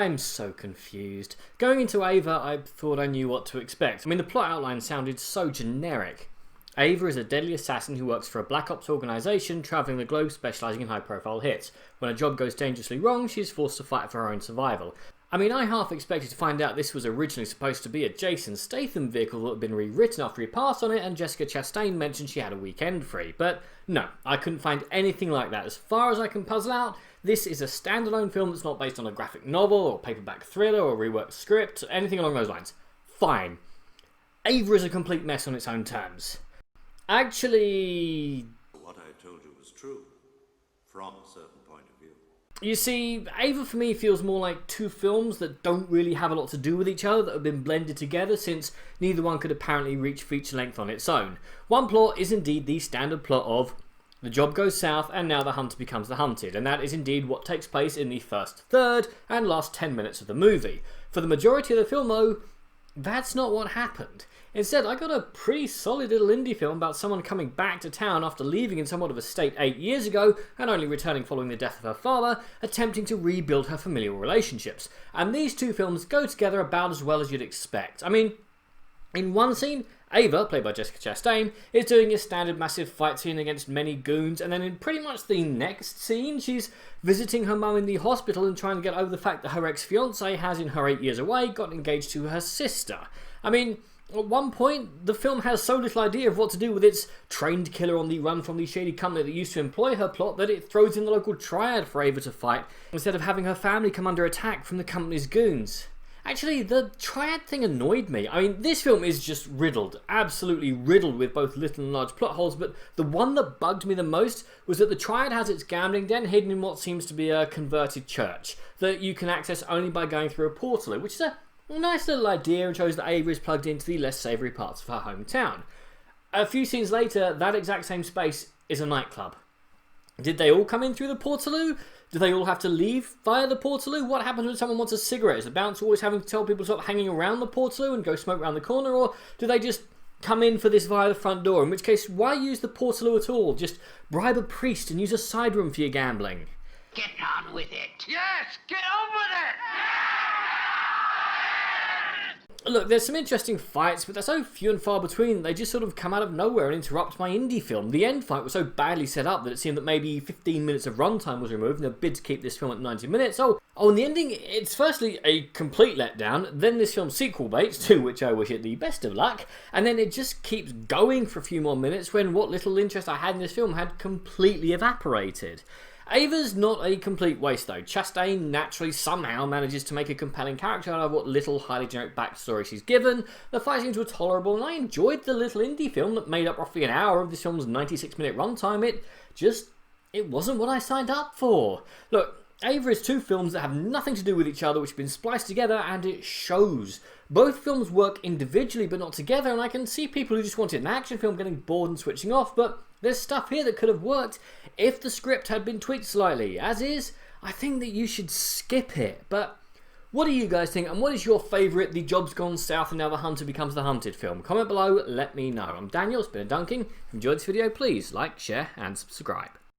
I'm so confused. Going into Ava, I thought I knew what to expect. I mean, the plot outline sounded so generic. Ava is a deadly assassin who works for a Black Ops organisation travelling the globe specialising in high-profile hits. When a job goes dangerously wrong, she is forced to fight for her own survival. I mean, I half expected to find out this was originally supposed to be a Jason Statham vehicle that had been rewritten after he passed on it and Jessica Chastain mentioned she had a weekend free. But no, I couldn't find anything like that. As far as I can puzzle out, this is a standalone film that's not based on a graphic novel or paperback thriller or reworked script, anything along those lines. Fine. Ava is a complete mess on its own terms. Actually, what I told you was true, from a certain point of view. You see, Ava for me feels more like two films that don't really have a lot to do with each other, that have been blended together since neither one could apparently reach feature length on its own. One plot is indeed the standard plot of the job goes south and now the hunter becomes the hunted, and that is indeed what takes place in the first third and last 10 minutes of the movie. For the majority of the film though, that's not what happened. Instead, I got a pretty solid little indie film about someone coming back to town after leaving in somewhat of a state 8 years ago and only returning following the death of her father, attempting to rebuild her familial relationships. And these two films go together about as well as you'd expect. I mean, in one scene, Ava, played by Jessica Chastain, is doing a standard massive fight scene against many goons, and then in pretty much the next scene, she's visiting her mum in the hospital and trying to get over the fact that her ex-fiancé has, in her 8 years away, gotten engaged to her sister. I mean, at one point, the film has so little idea of what to do with its trained killer on the run from the shady company that used to employ her plot that it throws in the local triad for Ava to fight, instead of having her family come under attack from the company's goons. Actually, the triad thing annoyed me. I mean, this film is just riddled, absolutely riddled with both little and large plot holes, but the one that bugged me the most was that the triad has its gambling den hidden in what seems to be a converted church, that you can access only by going through a portal, which is a nice little idea and shows that Ava is plugged into the less savoury parts of her hometown. A few scenes later, that exact same space is a nightclub. Did they all come in through the portaloo? Do they all have to leave via the portaloo? What happens when someone wants a cigarette? Is the bouncer always having to tell people to stop hanging around the portaloo and go smoke around the corner? Or do they just come in for this via the front door? In which case, why use the portaloo at all? Just bribe a priest and use a side room for your gambling. Get on with it. Yes, get on with it! Look, there's some interesting fights, but they're so few and far between that they just sort of come out of nowhere and interrupt my indie film. The end fight was so badly set up that it seemed that maybe 15 minutes of runtime was removed in a bid to keep this film at 90 minutes. Oh, and the ending, it's firstly a complete letdown, then this film's sequel bait, to which I wish it the best of luck, and then it just keeps going for a few more minutes when what little interest I had in this film had completely evaporated. Ava's not a complete waste though. Chastain naturally somehow manages to make a compelling character out of what little highly generic backstory she's given. The fight scenes were tolerable and I enjoyed the little indie film that made up roughly an hour of this film's 96-minute runtime. It wasn't what I signed up for. Look, Ava is two films that have nothing to do with each other which have been spliced together and it shows. Both films work individually but not together, and I can see people who just wanted an action film getting bored and switching off, but there's stuff here that could have worked if the script had been tweaked slightly. As is, I think that you should skip it. But what do you guys think, and what is your favourite The Job's Gone South and Now the Hunter Becomes the Hunted film? Comment below, let me know. I'm Daniel, it's been a dunking. If you enjoyed this video, please like, share and subscribe.